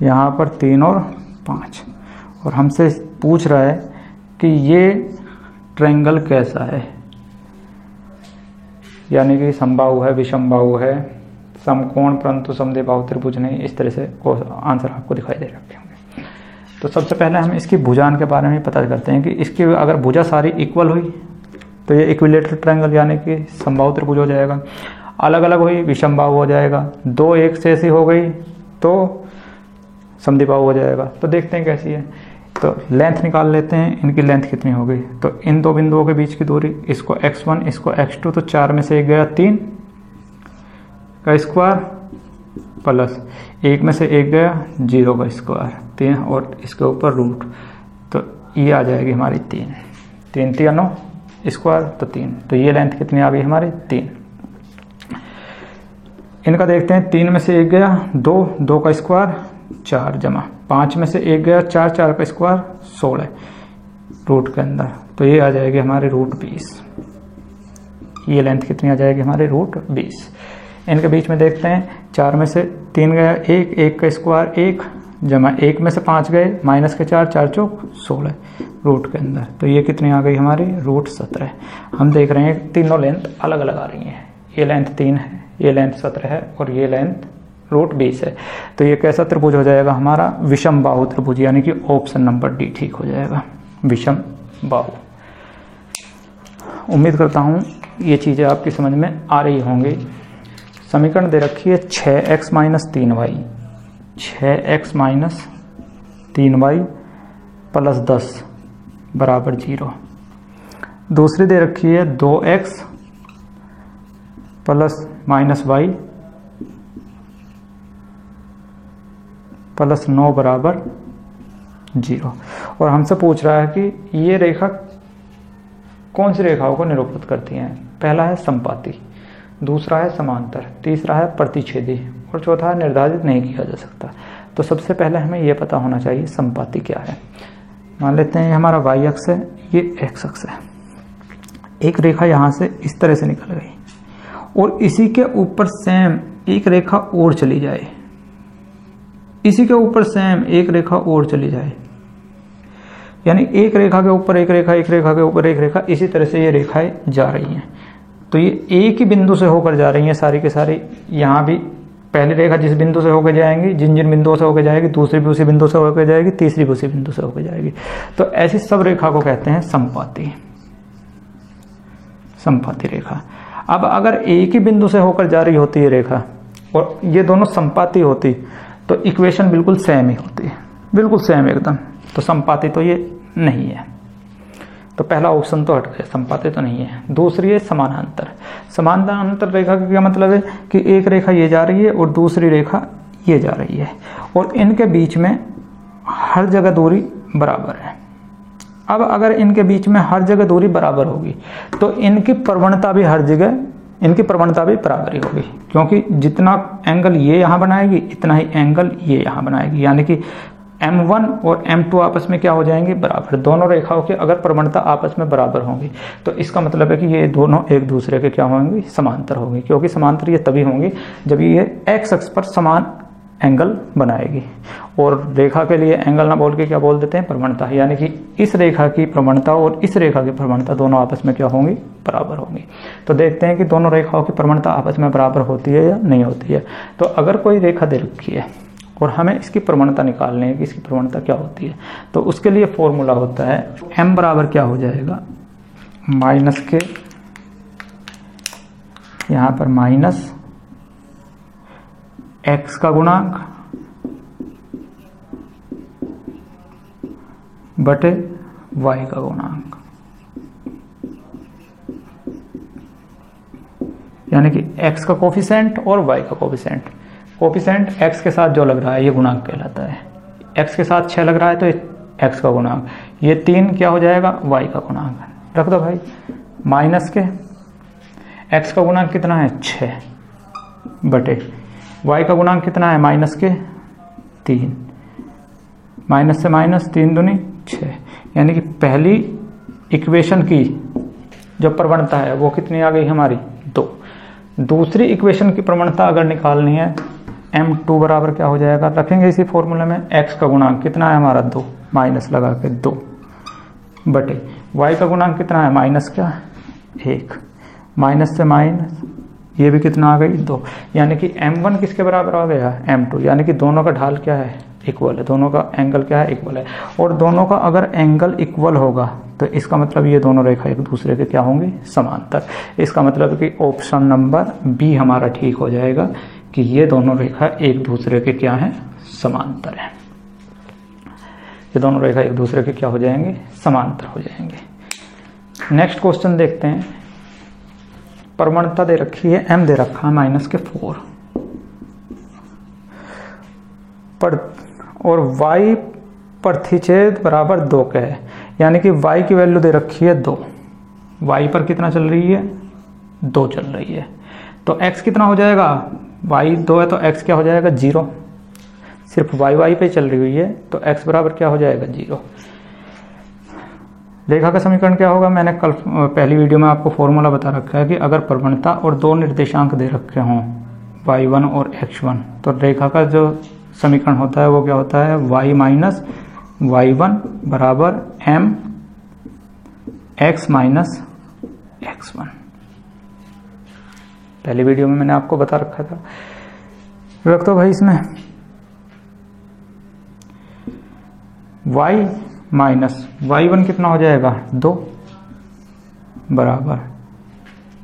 यहाँ पर 3 और 5, और हमसे पूछ रहा है कि ये ट्रायंगल कैसा है, यानी कि समबाहु है, विषमबाहु है, समकोण परंतु समद्विबाहु त्रिभुज नहीं। इस तरह से आंसर आपको दिखाई दे रखे होंगे। तो सबसे पहले हम इसकी भुजान के बारे में पता करते हैं कि इसकी अगर भुजा सारी इक्वल हुई तो ये इक्विलेटरल ट्रायंगल यानी कि समबाहु त्रिभुज हो जाएगा। अलग अलग हुई विषमबाहु हो जाएगा। 2 एक से ऐसी हो गई तो समद्विबाहु हो जाएगा। तो देखते हैं कैसी है। तो लेंथ निकाल लेते हैं, इनकी लेंथ कितनी हो गई। तो इन दो बिंदुओं के बीच की दूरी, इसको x1 इसको x2, तो 4 में से 1 गया 3 का स्क्वायर प्लस 1 में से 1 गया 0 का स्क्वायर 3 और इसके ऊपर रूट, तो ये आ जाएगी हमारी 3 3 3 9 स्क्वायर तो 3। तो ये लेंथ कितनी आ गई हमारी 3। इनका देखते हैं, 3 में से 1 गया 2 2 का स्क्वायर 4 जमा 5 में से 1 गया 4 4 का स्क्वायर 16 रूट के अंदर, तो ये आ जाएगी हमारे √20। ये लेंथ कितनी आ जाएगी हमारे √20। इनके बीच में देखते हैं, 4 में से 3 गया 1 1 का स्क्वायर 1 जमा 1 में से 5 गए माइनस के 4 4 चौक 16 रूट के अंदर, तो ये कितनी आ गई हमारी √17। हम देख रहे हैं तीनों लेंथ अलग अलग आ रही हैं। ये लेंथ 3 है, ये लेंथ 17 है और ये लेंथ √20 है। तो ये कैसा त्रिभुज हो जाएगा हमारा, विषम बाहु त्रिभुज, यानी कि ऑप्शन नंबर डी ठीक हो जाएगा, विषम बाहु। उम्मीद करता हूँ ये चीज़ें आपकी समझ में आ रही होंगी। समीकरण दे रखी है 6x - 3y, 6x - 3y plus 10 बराबर 0। दूसरी दे रखी है 2x प्लस -y प्लस 9 बराबर 0। और हमसे पूछ रहा है कि ये रेखा कौन सी रेखाओं को निरूपित करती हैं। पहला है संपाती, दूसरा है समांतर, तीसरा है प्रतिच्छेदी और चौथा है निर्धारित नहीं किया जा सकता। तो सबसे पहले हमें यह पता होना चाहिए संपाती क्या है। मान लेते हैं हमारा y अक्ष है, ये x अक्ष है। एक रेखा यहाँ से इस तरह से निकल गई और इसी के ऊपर सेम एक रेखा और चली जाए, इसी के ऊपर सेम एक रेखा और चली जाए, यानी एक रेखा के ऊपर एक रेखा, एक रेखा के ऊपर एक रेखा, इसी तरह से ये रेखाएं जा रही हैं। तो ये एक ही बिंदु से होकर जा रही हैं सारी के सारी। यहाँ भी पहली रेखा जिस बिंदु से होकर जाएंगी, जिन जिन बिंदुओं से होकर जाएगी, दूसरी भी उसी बिंदु से होकर जाएगी, तीसरी भी उसी बिंदु से होकर जाएगी। तो ऐसी सब रेखा को कहते हैं समपाती, समपाती रेखा। अब अगर एक ही बिंदु से होकर जा रही होती है रेखा और ये दोनों समपाती होती तो इक्वेशन बिल्कुल सेम ही होती है, बिल्कुल सेम एकदम। तो समपाती तो ये नहीं है, तो पहला ऑप्शन तो हट गया, समपाती तो नहीं है। दूसरी है समानांतर। समानांतर रेखा का क्या मतलब है कि एक रेखा ये जा रही है और दूसरी रेखा ये जा रही है और इनके बीच में हर जगह दूरी बराबर है। अब अगर इनके बीच में हर जगह दूरी बराबर होगी तो इनकी प्रवणता भी हर जगह, इनकी प्रवणता भी बराबर ही होगी, क्योंकि जितना एंगल ये यहाँ बनाएगी इतना ही एंगल ये यहाँ बनाएगी। यानी कि M1 और M2 आपस में क्या हो जाएंगे, बराबर। दोनों रेखाओं की अगर प्रवणता आपस में बराबर होंगी तो इसका मतलब है कि ये दोनों एक दूसरे के क्या होंगी, समांतर होंगी। क्योंकि समांतर ये तभी होंगी जब ये x अक्ष पर समान एंगल बनाएगी। और रेखा के लिए एंगल ना बोल के क्या बोल देते हैं, प्रवणता। यानी कि इस रेखा की प्रवणता और इस रेखा की प्रवणता दोनों आपस में क्या होंगी, बराबर होंगी। तो देखते हैं कि दोनों रेखाओं की प्रवणता आपस में बराबर होती है या नहीं होती है। तो अगर कोई रेखा दे रखी है और हमें इसकी प्रवणता निकालनी है कि इसकी प्रवणता क्या होती है, तो उसके लिए फॉर्मूला होता है m बराबर क्या हो जाएगा, माइनस के यहाँ पर माइनस x का गुणांक बटे y का गुणांक। यानी कि x का कोफिशिएंट और y का कोफिशिएंट। कोफिशिएंट x के साथ जो लग रहा है ये गुणांक कहलाता है। x के साथ 6 लग रहा है तो x का गुणांक, ये 3 क्या हो जाएगा, y का गुणांक। रख दो भाई, माइनस के x का गुणांक कितना है, 6 बटे y का गुणांक कितना है, माइनस के 3। माइनस से माइनस 3 दूनी 6। यानी कि पहली इक्वेशन की जो प्रवणता है वो कितनी आ गई हमारी, 2। दूसरी इक्वेशन की प्रवणता अगर निकालनी है, m2 बराबर क्या हो जाएगा, रखेंगे इसी फॉर्मूले में, x का गुणांक कितना है हमारा, 2, माइनस लगा के 2 बटे y का गुणांक कितना है, माइनस क्या, 1। माइनस से माइनस ये भी कितना आ गई, 2। यानी कि m1 किसके बराबर आ गया, m2। यानी कि दोनों का ढाल क्या है, इक्वल है। दोनों का एंगल क्या है, इक्वल है। और दोनों का अगर एंगल इक्वल होगा तो इसका मतलब ये दोनों रेखा एक दूसरे के क्या होंगी, समांतर। इसका मतलब कि ऑप्शन नंबर बी हमारा ठीक हो जाएगा कि ये दोनों रेखा एक दूसरे के क्या है, समांतर है। ये दोनों रेखा एक दूसरे के क्या हो जाएंगे, समांतर हो जाएंगे। नेक्स्ट क्वेश्चन देखते हैं। प्रवणता दे रखी है, m दे रखा है माइनस के 4 पर और y प्रतिच्छेद बराबर 2 के है। यानी कि y की वैल्यू दे रखी है 2, y पर कितना चल रही है, 2 चल रही है। तो x कितना हो जाएगा, y 2 है तो x क्या हो जाएगा, 0। सिर्फ y पे चल रही हुई है तो x बराबर क्या हो जाएगा, 0। रेखा का समीकरण क्या होगा, मैंने कल पहली वीडियो में आपको फॉर्मूला बता रखा है कि अगर प्रवणता और 2 निर्देशांक दे रखे हों, y1 और x1, तो रेखा का जो समीकरण होता है वो क्या होता है, y माइनस y1 बराबर m x माइनस x1। पहली वीडियो में मैंने आपको बता रखा था। रख दो भाई इसमें y माइनस y1 कितना हो जाएगा, 2 बराबर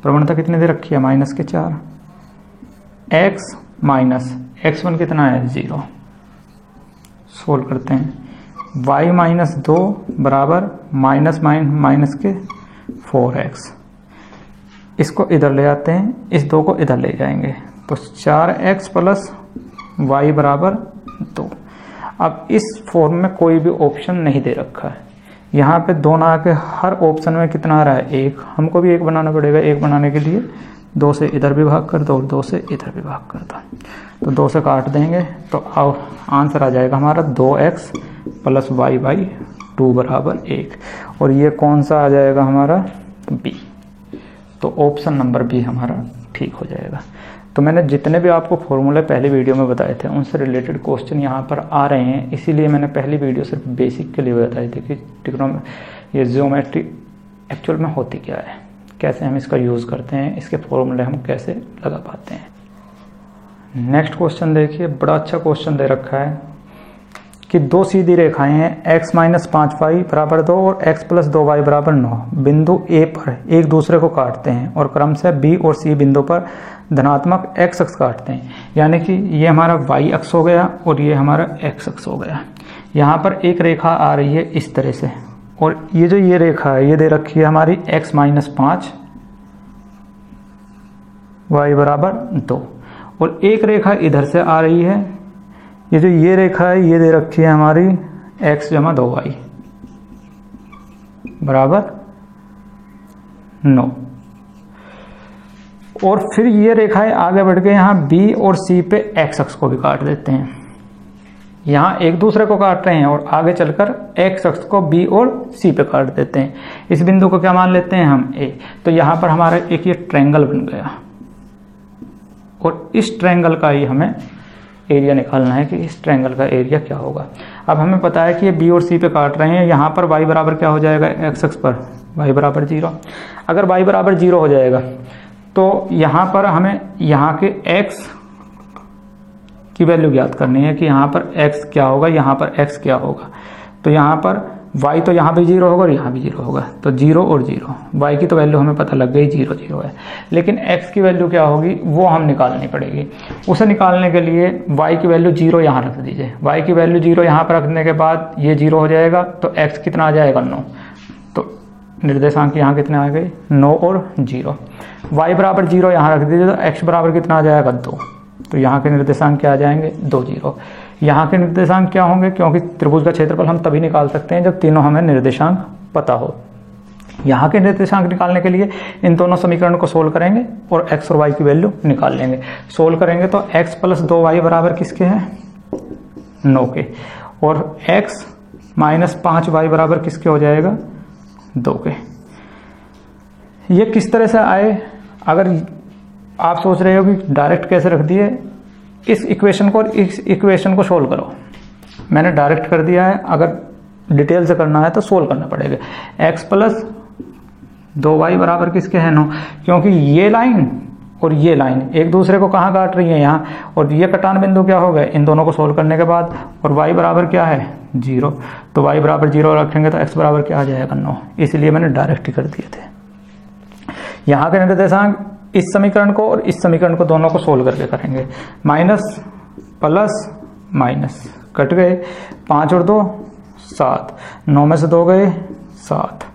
प्रवणता कितने दे रखी है, माइनस के 4। x माइनस x1 कितना है, 0। सोल्व करते हैं। y माइनस 2 बराबर माइनस माइनस के 4x। इसको इधर ले आते हैं, इस 2 को इधर ले जाएंगे तो 4x प्लस y बराबर 2। अब इस फॉर्म में कोई भी ऑप्शन नहीं दे रखा है। यहाँ पे 2 ना आके हर ऑप्शन में कितना आ रहा है, 1। हमको भी 1 बनाना पड़ेगा। 1 बनाने के लिए 2 से इधर भी भाग कर दो और 2 से इधर भी भाग कर दो, तो 2 से काट देंगे तो आंसर आ जाएगा हमारा 2x प्लस y बाई 2 बराबर 1। और ये कौन सा आ जाएगा हमारा, b। तो ऑप्शन नंबर बी हमारा ठीक हो जाएगा। तो मैंने जितने भी आपको फॉर्मूले पहली वीडियो में बताए थे उनसे रिलेटेड क्वेश्चन यहाँ पर आ रहे हैं, इसीलिए मैंने पहली वीडियो सिर्फ बेसिक के लिए बताई थी कि ये ज्योमेट्री एक्चुअल में होती क्या है, कैसे हम इसका यूज़ करते हैं, इसके फॉर्मूले हम कैसे लगा पाते हैं। नेक्स्ट क्वेश्चन देखिए, बड़ा अच्छा क्वेश्चन दे रखा है कि दो सीधी रेखाएं हैं x - 5y बराबर 2 और x + 2y बराबर 9 बिंदु A पर एक दूसरे को काटते हैं और क्रमशः B और C बिंदु पर धनात्मक x अक्ष काटते हैं। यानी कि ये हमारा y अक्ष हो गया और ये हमारा x अक्ष हो गया। यहाँ पर एक रेखा आ रही है इस तरह से, और ये जो ये रेखा है ये दे रखी है हमारी x - 5 y बराबर 2, और एक रेखा इधर से आ रही है, ये जो ये रेखा है ये दे रखी है हमारी x = 2y बराबर 9, और फिर ये रेखाएं आगे बढ़ के यहाँ B और C पे x अक्ष को भी काट देते हैं। यहाँ एक दूसरे को काट रहे हैं और आगे चलकर x अक्ष को B और C पे काट देते हैं। इस बिंदु को क्या मान लेते हैं हम A। तो यहाँ पर हमारा एक ये ट्रायंगल बन गया, और इस ट्रायंगल का ही हमें एरिया निकालना है कि इस ट्रायंगल का एरिया क्या होगा। अब हमें पता है कि ये B और C पे काट रहे हैं, यहाँ पर y बराबर क्या हो जाएगा, x अक्ष पर y बराबर 0। अगर y बराबर 0 हो जाएगा तो यहाँ पर हमें यहाँ के x की वैल्यू ज्ञात करनी है कि यहाँ पर x क्या होगा, यहाँ पर x क्या होगा। तो यहाँ पर y तो यहाँ भी 0 होगा और यहाँ भी 0 होगा, तो 0 और 0, y की तो वैल्यू हमें पता लग गई 0 0 है, लेकिन x की वैल्यू क्या होगी वो हम निकालनी पड़ेगी। उसे निकालने के लिए y की वैल्यू 0 यहाँ रख दीजिए, y की वैल्यू 0 यहाँ पर रखने के बाद ये 0 हो जाएगा, तो x कितना आ जाएगा 9। तो निर्देशांक यहाँ कितने आ गए 9 और 0। y बराबर 0 यहाँ रख दीजिए, तो x बराबर कितना आ जाएगा 2। तो यहाँ के निर्देशांक क्या आ जाएंगे 2 0। यहाँ के निर्देशांक क्या होंगे, क्योंकि त्रिभुज का क्षेत्रफल हम तभी निकाल सकते हैं जब तीनों हमें निर्देशांक पता हो। यहाँ के निर्देशांक निकालने के लिए इन दोनों समीकरण को सोल्व करेंगे और x और y की वैल्यू निकाल लेंगे। सोल्व करेंगे तो x + 2y बराबर किसके हैं 9 के, और x - 5y बराबर किसके हो जाएगा 2 के। ये किस तरह से आए, अगर आप सोच रहे हो कि डायरेक्ट कैसे रख दिए, इस इक्वेशन को और इस इक्वेशन को सोल्व करो। मैंने डायरेक्ट कर दिया है, अगर डिटेल से करना है तो सोल्व करना पड़ेगा। x + 2y बराबर किसके है 9, क्योंकि ये लाइन और ये लाइन एक दूसरे को कहाँ काट रही है यहाँ, और ये कटान बिंदु क्या हो गए इन दोनों को सोल्व करने के बाद, और y बराबर क्या है 0। तो y बराबर 0 रखेंगे तो x बराबर क्या आ जाएगा 9, इसलिए मैंने डायरेक्ट ही कर दिए थे। यहाँ के निर्देशांक इस समीकरण को और इस समीकरण को दोनों को सोल्व करके करेंगे। माइनस प्लस माइनस कट गए, 5 और 2 7, 9 में से 2 गए 7,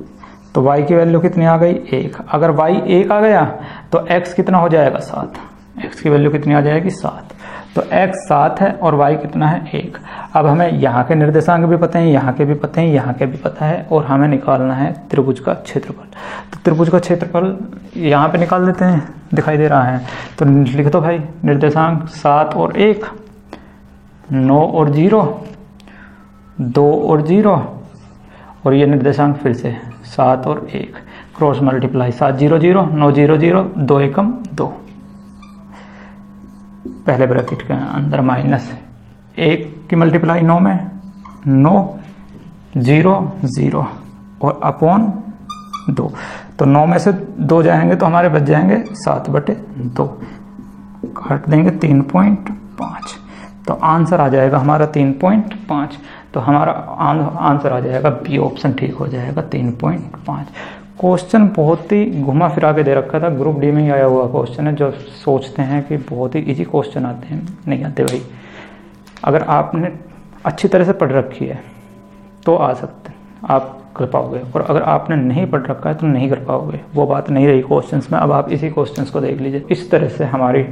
तो y की वैल्यू कितनी आ गई 1। अगर y 1 आ गया तो x कितना हो जाएगा 7, x की वैल्यू कितनी आ जाएगी 7। तो x 7 है और y कितना है 1। अब हमें यहाँ के निर्देशांक भी पता है, यहाँ के भी पता है, यहाँ के भी पता है, और हमें निकालना है त्रिभुज का क्षेत्रफल। तो त्रिभुज का क्षेत्रफल यहाँ पे निकाल देते हैं, दिखाई दे रहा है, तो लिख दो भाई निर्देशांक 7 और 1, 9 और 0, 2 और 0, और ये निर्देशांक फिर से 7 और 1, क्रॉस मल्टीप्लाई 7 0 0, 9 0 0, 2 एकम 2, पहले ब्रैकेट के अंदर माइनस 1 की मल्टीप्लाई 9 में 9 0 0 और अपॉन 2, तो 9 में से 2 जाएंगे तो हमारे बच जाएंगे 7/2, काट देंगे 3.5, तो आंसर आ जाएगा हमारा 3.5। तो हमारा आंसर आ जाएगा बी ऑप्शन ठीक हो जाएगा 3.5। क्वेश्चन बहुत ही घुमा फिरा के दे रखा था, ग्रुप डी में ही आया हुआ क्वेश्चन है। जो सोचते हैं कि बहुत ही इजी क्वेश्चन आते हैं, नहीं आते भाई। अगर आपने अच्छी तरह से पढ़ रखी है तो आ सकते आप कर पाओगे, और अगर आपने नहीं पढ़ रखा है तो नहीं कर पाओगे। वो बात नहीं रही क्वेश्चंस में। अब आप इसी क्वेश्चंस को देख लीजिए। इस तरह से हमारी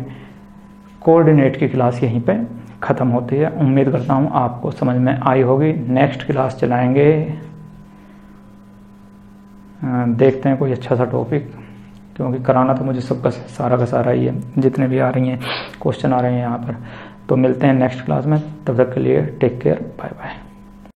कोऑर्डिनेट की क्लास यहीं पे ख़त्म होती है। उम्मीद करता हूँ आपको समझ में आई होगी। नेक्स्ट क्लास चलाएंगे, देखते हैं कोई अच्छा सा टॉपिक, क्योंकि कराना तो मुझे सबका सारा का सारा ही है, जितने भी आ रही हैं क्वेश्चन आ रहे हैं यहाँ पर। तो मिलते हैं नेक्स्ट क्लास में, तब तक के लिए टेक केयर, बाय बाय।